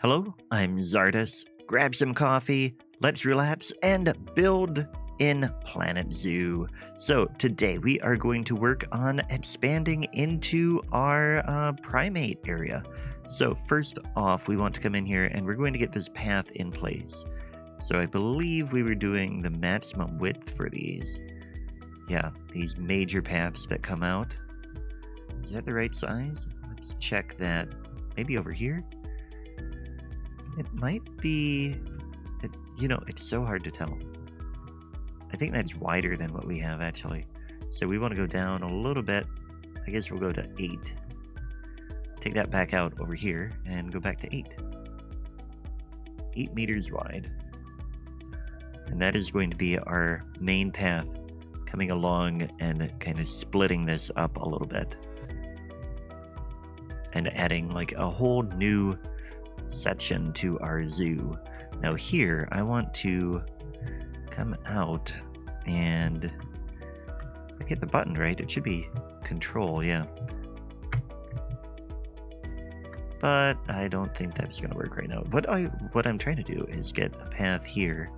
Hello, I'm Czardus. Grab some coffee, let's relax, and build in Planet Zoo. So today we are going to work on expanding into our primate area. So first off, we want to come in here and we're going to get this path in place. So I believe we were doing the maximum width for these. Yeah, these major paths that come out. Is that the right size? Let's check that. Maybe over here? It might be, it's so hard to tell. I think that's wider than what we have, actually. So we want to go down a little bit. I guess we'll go to 8. Take that back out over here and go back to 8. 8 meters wide. And that is going to be our main path coming along and kind of splitting this up a little bit. And adding like a whole new section to our zoo. Now here, I want to come out and I hit the button, right? It should be control, yeah. But I don't think that's gonna work right now. What I'm trying to do is get a path here.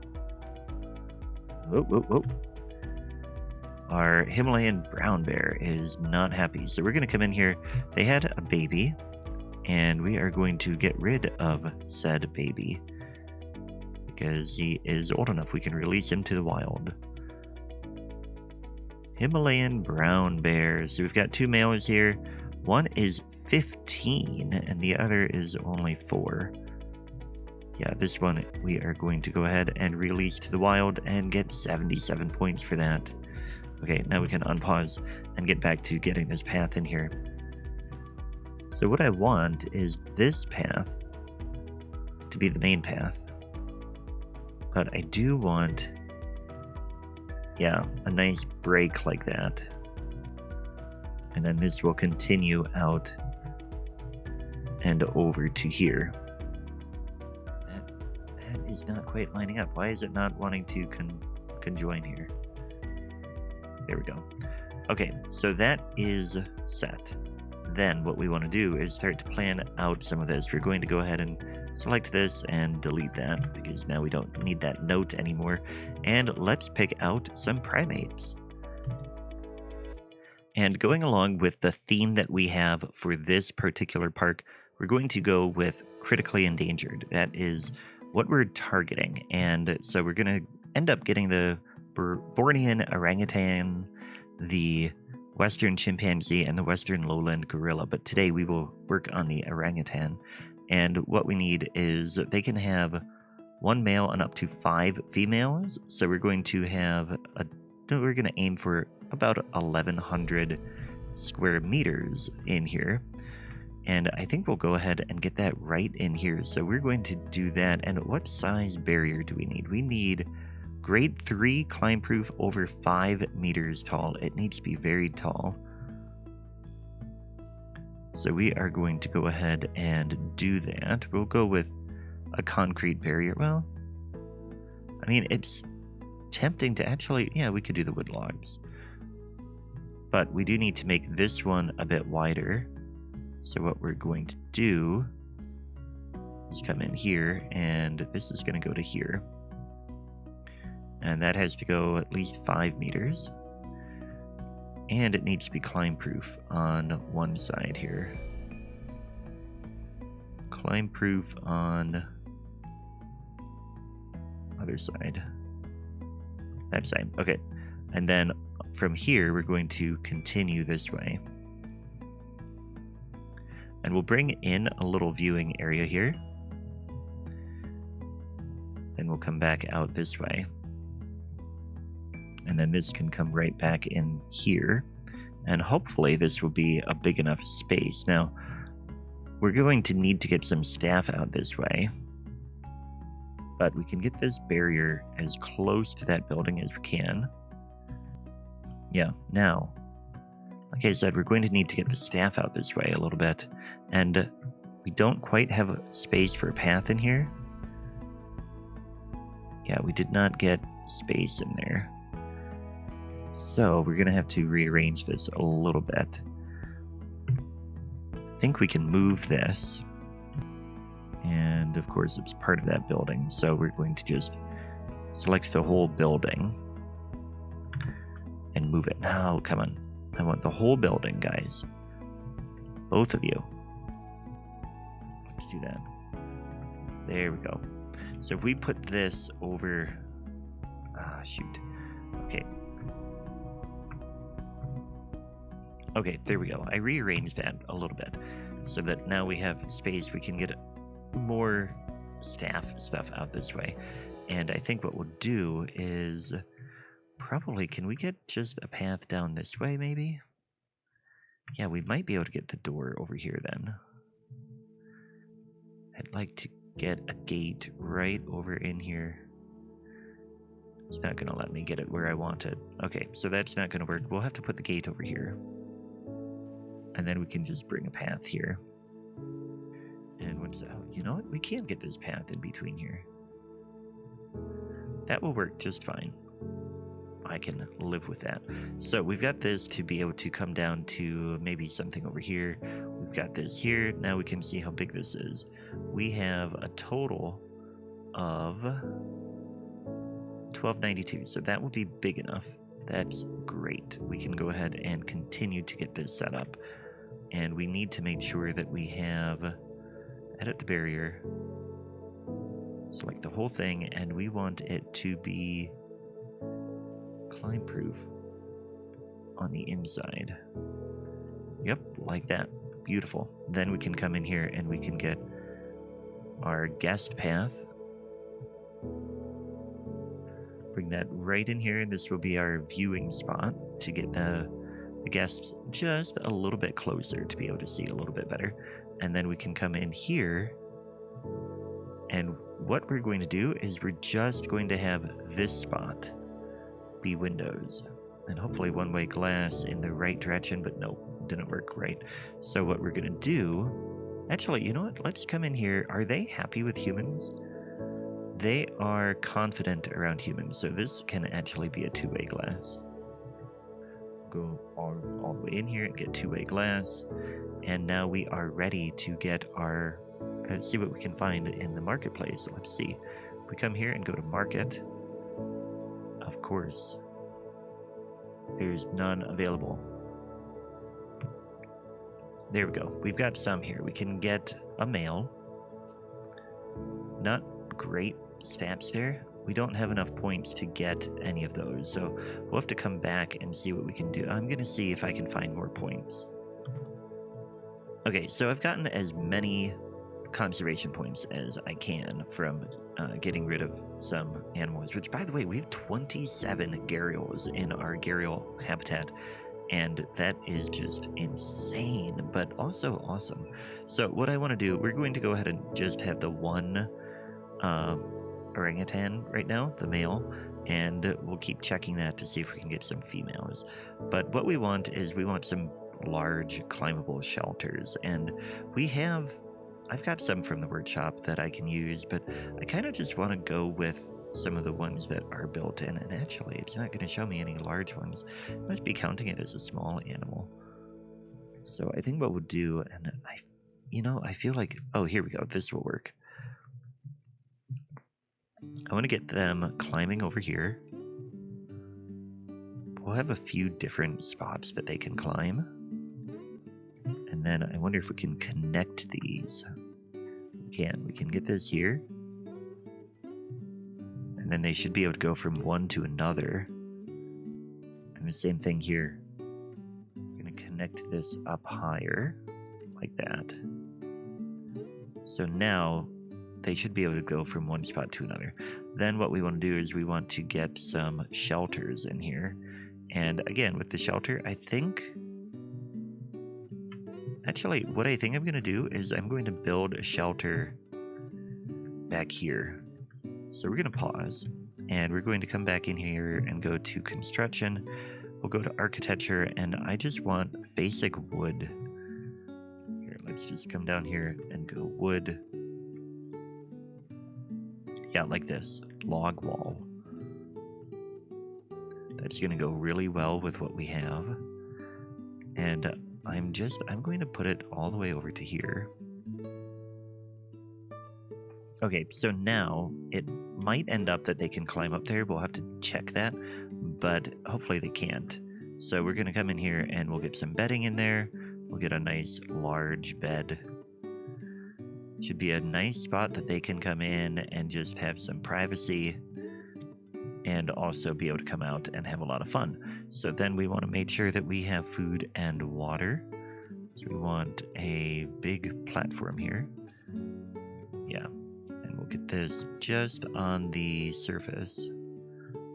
Whoa. Our Himalayan brown bear is not happy, so we're gonna come in here. They had a baby, and we are going to get rid of said baby because he is old enough. We can release him to the wild. Himalayan brown bears. So we've got 2 males here. One is 15 and the other is only 4. Yeah, this one we are going to go ahead and release to the wild and get 77 points for that. Okay, now we can unpause and get back to getting this path in here. So what I want is this path to be the main path. But I do want, yeah, a nice break like that. And then this will continue out and over to here. That is not quite lining up. Why is it not wanting to conjoin here? There we go. Okay, so that is set. Then what we want to do is start to plan out some of this. We're going to go ahead and select this and delete that because now we don't need that note anymore. And let's pick out some primates. And going along with the theme that we have for this particular park, we're going to go with critically endangered. That is what we're targeting. And so we're going to end up getting the Bornean orangutan, the Western chimpanzee, and the Western lowland gorilla. But today we will work on the orangutan. And what we need is they can have 1 male and up to 5 females. So we're going to aim for about 1,100 square meters in here. And I think we'll go ahead and get that right in here. So we're going to do that. And what size barrier do we need? We need grade 3 climb proof over 5 meters tall. It needs to be very tall. So we are going to go ahead and do that. We'll go with a concrete barrier. Well, I mean, it's tempting to actually, yeah, we could do the wood logs. But we do need to make this one a bit wider. So what we're going to do is come in here, and this is going to go to here. And that has to go at least 5 meters. And it needs to be climb proof on one side here. Climb proof on other side. That side. Okay. And then from here, we're going to continue this way. And we'll bring in a little viewing area here. Then we'll come back out this way. And then this can come right back in here. And hopefully this will be a big enough space. Now, we're going to need to get some staff out this way. But we can get this barrier as close to that building as we can. Yeah, now, like I said, we're going to need to get the staff out this way a little bit. And we don't quite have a space for a path in here. Yeah, we did not get space in there. So we're going to have to rearrange this a little bit. I think we can move this. And And of course, it's part of that building. So we're going to just select the whole building and move it. Now, come on. I want the whole building, guys. Both of you. Let's do that. There we go. So if we put this over... Ah, shoot. Okay. Okay, there we go. I rearranged that a little bit so that now we have space. We can get more staff stuff out this way. And I think what we'll do is probably, can we get just a path down this way maybe? Yeah, we might be able to get the door over here then. I'd like to get a gate right over in here. It's not going to let me get it where I want it. Okay, so that's not going to work. We'll have to put the gate over here. And then we can just bring a path here. And what's that? You know what? We can get this path in between here. That will work just fine. I can live with that. So we've got this to be able to come down to maybe something over here. We've got this here. Now we can see how big this is. We have a total of 1292. So that will be big enough. That's great. We can go ahead and continue to get this set up. And we need to make sure that we have edit the barrier, select the whole thing, and we want it to be climb proof on the inside. Yep, like that. Beautiful. Then we can come in here and we can get our guest path. Bring that right in here. This will be our viewing spot to get the guests just a little bit closer to be able to see a little bit better. And then we can come in here, and what we're going to do is we're just going to have this spot be windows and hopefully one-way glass in the right direction, but no, didn't work right. So what we're going to do, actually, you know what? Let's come in here. Are they happy with humans? They are confident around humans, so this can actually be a two-way glass. Go all the way in here and get two-way glass, and now we are ready to get our see what we can find in the marketplace. Let's see. We come here and go to market. Of course, there's none available. There we go. We've got some here. We can get a male. Not great stats there. We don't have enough points to get any of those, so we'll have to come back and see what we can do. I'm going to see if I can find more points. Okay, so I've gotten as many conservation points as I can from getting rid of some animals, which, by the way, we have 27 gharials in our gharial habitat, and that is just insane, but also awesome. So what I want to do, we're going to go ahead and just have the one orangutan right now, the male, and we'll keep checking that to see if we can get some females. But what we want is we want some large climbable shelters, and I've got some from the workshop that I can use, but I kind of just want to go with some of the ones that are built in, and actually it's not going to show me any large ones. I must be counting it as a small animal. So I think what we'll do, and I feel like, oh, here we go, this will work. I want to get them climbing over here. We'll have a few different spots that they can climb. And then I wonder if we can connect these. We can get this here. And then they should be able to go from one to another. And the same thing here. I'm going to connect this up higher, like that. So now they should be able to go from one spot to another. Then what we want to do is we want to get some shelters in here. And again, with the shelter, I think... Actually, what I think I'm going to do is I'm going to build a shelter back here. So we're going to pause, and we're going to come back in here and go to construction. We'll go to architecture, and I just want basic wood. Here, let's just come down here and go wood. Yeah, like this, log wall. That's going to go really well with what we have. And I'm going to put it all the way over to here. Okay, so now it might end up that they can climb up there. We'll have to check that, but hopefully they can't. So we're going to come in here and we'll get some bedding in there. We'll get a nice large bed. Should be a nice spot that they can come in and just have some privacy and also be able to come out and have a lot of fun. So then we want to make sure that we have food and water. So we want a big platform here. Yeah, and we'll get this just on the surface.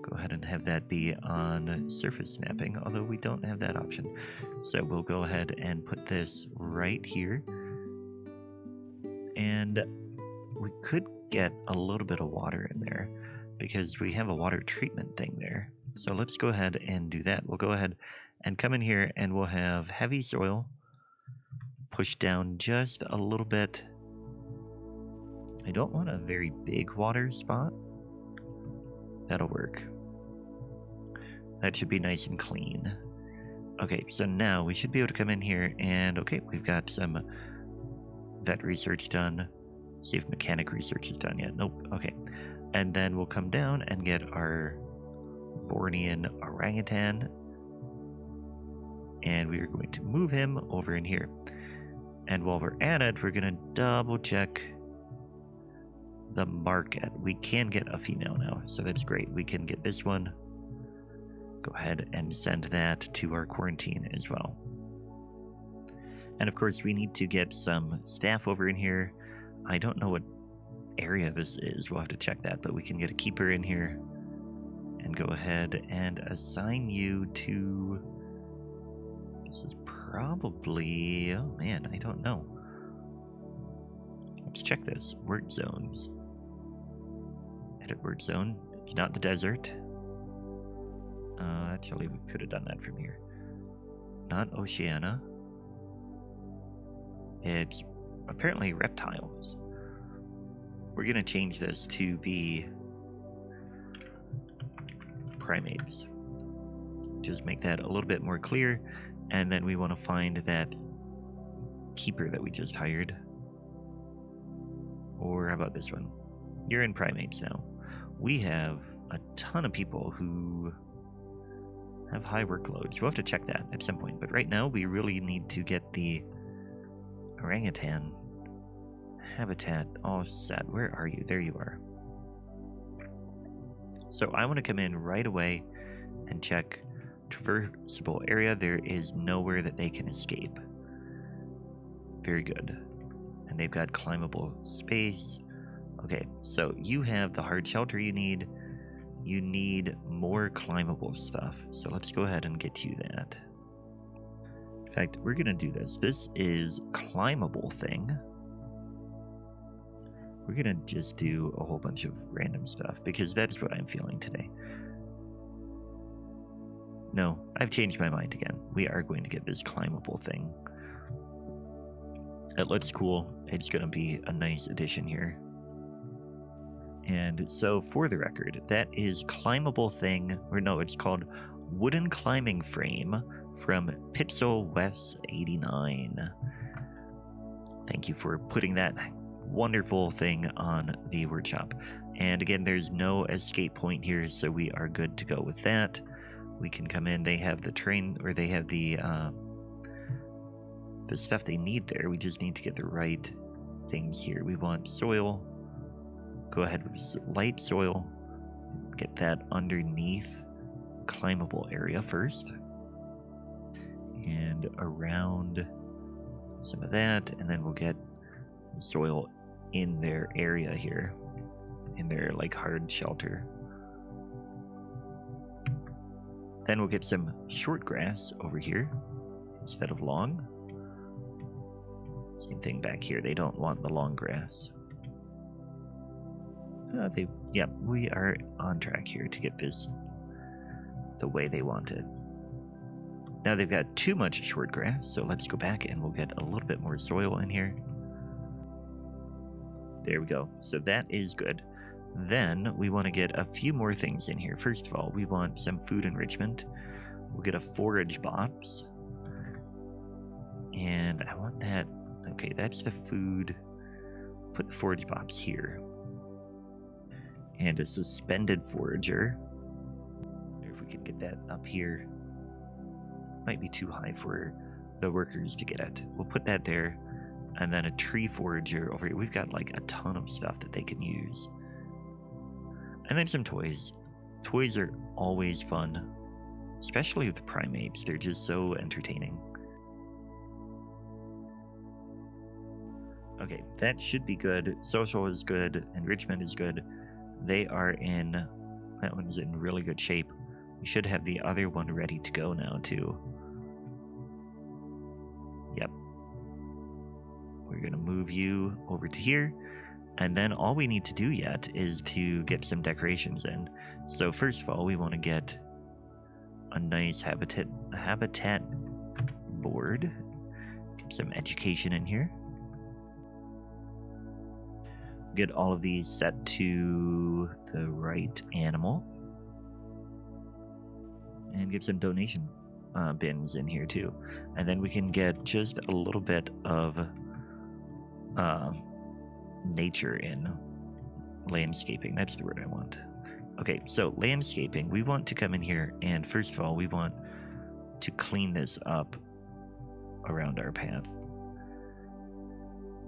Go ahead and have that be on surface snapping, although we don't have that option. So we'll go ahead and put this right here. And we could get a little bit of water in there because we have a water treatment thing there. So let's go ahead and do that. We'll go ahead and come in here and we'll have heavy soil. Push down just a little bit. I don't want a very big water spot. That'll work. That should be nice and clean. Okay, so now we should be able to come in here and, okay, we've got some vet research done. See if mechanic research is done yet. Nope. Okay. And then we'll come down and get our Bornean orangutan. And we are going to move him over in here. And while we're at it, we're going to double check the market. We can get a female now, so that's great. We can get this one. Go ahead and send that to our quarantine as well. And of course, we need to get some staff over in here. I don't know what area this is. We'll have to check that, but we can get a keeper in here and go ahead and assign you to... This is probably... Oh man, I don't know. Let's check this. Word zones. Edit word zone. It's not the desert. Actually, we could have done that from here. Not Oceania. It's apparently reptiles. We're going to change this to be primates. Just make that a little bit more clear. And then we want to find that keeper that we just hired. Or how about this one? You're in primates now. We have a ton of people who have high workloads. We'll have to check that at some point. But right now, we really need to get the orangutan habitat all set. Where are you? There you are. So I want to come in right away and check traversable area. There is nowhere that they can escape. Very good. And they've got climbable space. Okay, so you have the hard shelter you need. You need more climbable stuff. So let's go ahead and get you that. In fact, we're going to do this. This is climbable thing. We're going to just do a whole bunch of random stuff because that's what I'm feeling today. No, I've changed my mind again. We are going to get this climbable thing. It looks cool. It's going to be a nice addition here. And so for the record, that is climbable thing, or no, it's called wooden climbing frame from Pixel West 89. Thank you for putting that wonderful thing on the workshop. And again, there's no escape point here, so we are good to go with that. We can come in, they have the train, or they have the stuff they need there. We just need to get the right things here. We want soil. Go ahead with light soil. Get that underneath climbable area first. And around some of that, and then we'll get soil in their area here. In their like hard shelter. Then we'll get some short grass over here instead of long. Same thing back here. They don't want the long grass. We are on track here to get this the way they want it. Now they've got too much short grass, so let's go back and we'll get a little bit more soil in here. There we go. So that is good. Then we want to get a few more things in here. First of all, we want some food enrichment. We'll get a forage box. And I want that. Okay, that's the food. Put the forage box here. and a suspended forager. If we can get that up here. Might be too high for the workers to get at. We'll put that there, and then a tree forager over here. We've got like a ton of stuff that they can use. And then some toys. Toys are always fun, especially with primates. They're just so entertaining. Okay, that should be good. Social is good. Enrichment is good. They are in... That one's in really good shape. We should have the other one ready to go now, too. Yep. We're going to move you over to here. And then all we need to do yet is to get some decorations in. So first of all, we want to get a nice habitat board. Get some education in here. Get all of these set to the right animal. And get some donation bins in here too. And then we can get just a little bit of nature in. Landscaping, that's the word I want. Okay, so landscaping, we want to come in here and first of all, we want to clean this up around our path.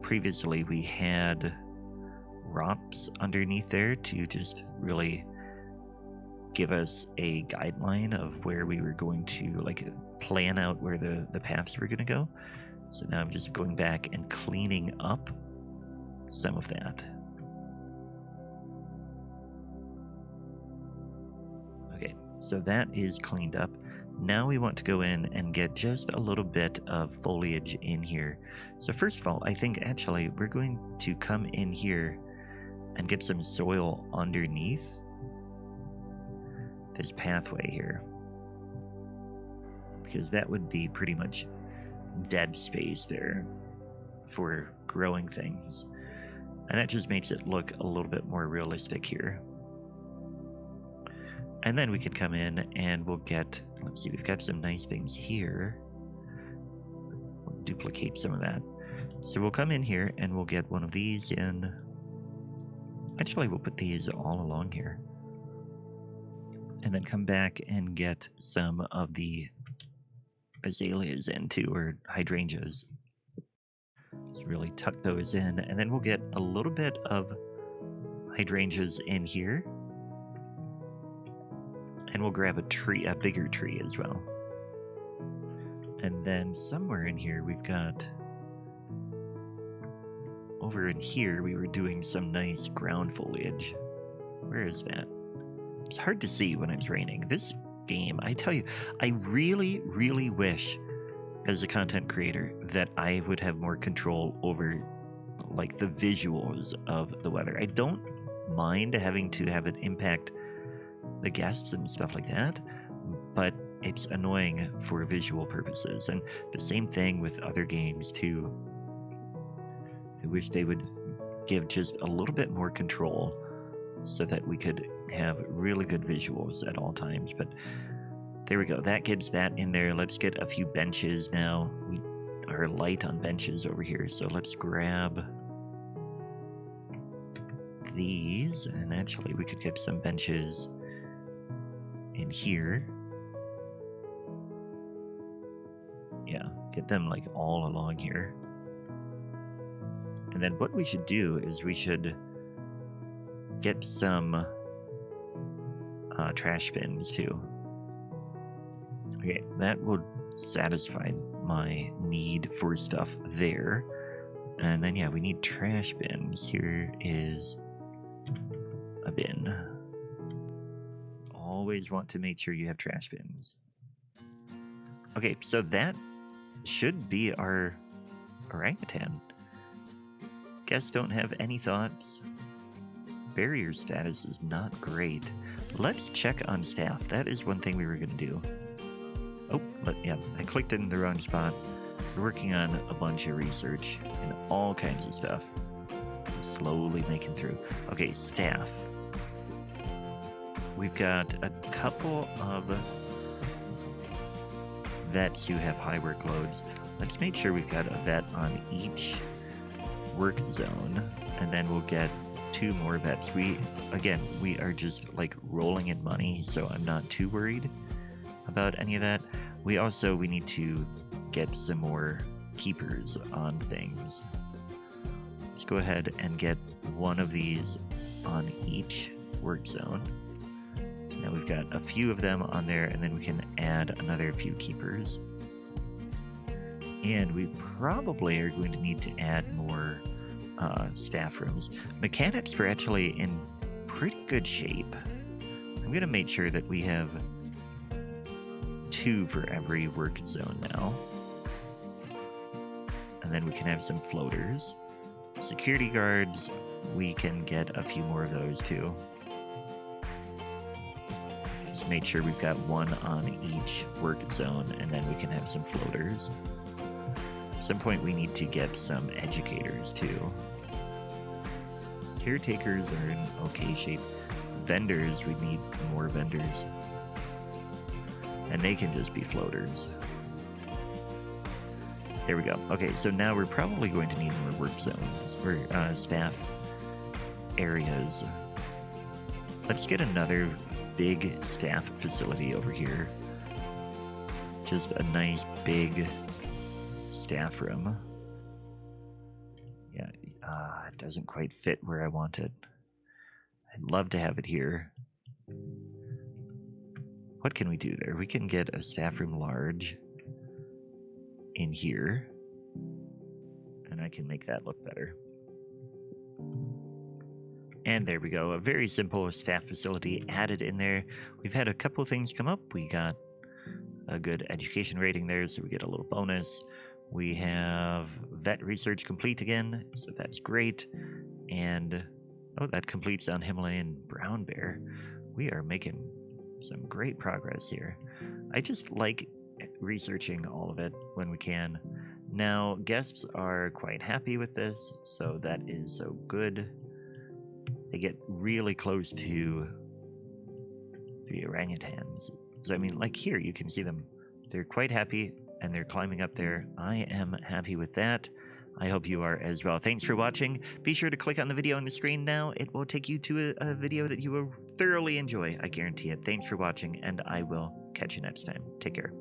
Previously, we had rocks underneath there to just really give us a guideline of where we were going to like plan out where the paths were going to go. So now I'm just going back and cleaning up some of that. Okay, so that is cleaned up. Now we want to go in and get just a little bit of foliage in here. So first of all, I think actually we're going to come in here and get some soil underneath this pathway here, because that would be pretty much dead space there for growing things, and that just makes it look a little bit more realistic here. And then we can come in and we'll get, let's see, we've got some nice things here. We'll duplicate some of that. So we'll come in here and we'll get one of these in. Actually, we'll put these all along here. And then come back and get some of the azaleas in too, or hydrangeas. Just really tuck those in. And then we'll get a little bit of hydrangeas in here. And we'll grab a tree, a bigger tree as well. And then somewhere in here we've got... Over in here we were doing some nice ground foliage. Where is that? It's hard to see when it's raining. This game, I tell you, I really, really wish as a content creator that I would have more control over like the visuals of the weather. I don't mind having to have it impact the guests and stuff like that, but it's annoying for visual purposes. And the same thing with other games too. I wish they would give just a little bit more control so that we could have really good visuals at all times. But there we go. That gets that in there. Let's get a few benches now. We are light on benches over here, so let's grab these. And actually, we could get some benches in here. Yeah, get them like all along here. And then what we should do is we should get some trash bins too. Okay, that will satisfy my need for stuff there. And then yeah, we need trash bins. Here is a bin. Always want to make sure you have trash bins. Okay, so that should be our orangutan. Guests don't have any thoughts. Barrier status is not great. Let's check on staff. That is one thing we were going to do. Oh, yeah, I clicked in the wrong spot. We're working on a bunch of research and all kinds of stuff. Slowly making through. Okay, staff. We've got a couple of vets who have high workloads. Let's make sure we've got a vet on each work zone, and then we'll get 2 more vets. We are just like rolling in money, so I'm not too worried about any of that. We need to get some more keepers on things. Let's go ahead and get one of these on each work zone. So now we've got a few of them on there, and then we can add another few keepers. And we probably are going to need to add more staff rooms. Mechanics are actually in pretty good shape. I'm going to make sure that we have 2 for every work zone now. And then we can have some floaters. Security guards, we can get a few more of those too. Just make sure we've got 1 on each work zone, and then we can have some floaters. At some point we need to get some educators too. Caretakers are in okay shape. Vendors, we need more vendors. And they can just be floaters. There we go. Okay, so now we're probably going to need more work zones, or staff areas. Let's get another big staff facility over here. Just a nice big staff room. Yeah, it doesn't quite fit where I want it. I'd love to have it here. What can we do there? We can get a staff room large in here, and I can make that look better. And there we go, a very simple staff facility added in there. We've had a couple things come up. We got a good education rating there, so we get a little bonus. We have vet research complete again, so that's great. And oh, that completes on Himalayan brown bear. We are making some great progress here. I just like researching all of it when we can. Now, guests are quite happy with this, so that is so good. They get really close to the orangutans. So, I mean, like here, you can see them. They're quite happy, and they're climbing up there. I am happy with that. I hope you are as well. Thanks for watching. Be sure to click on the video on the screen now. It will take you to a video that you will thoroughly enjoy. I guarantee it. Thanks for watching, and I will catch you next time. Take care.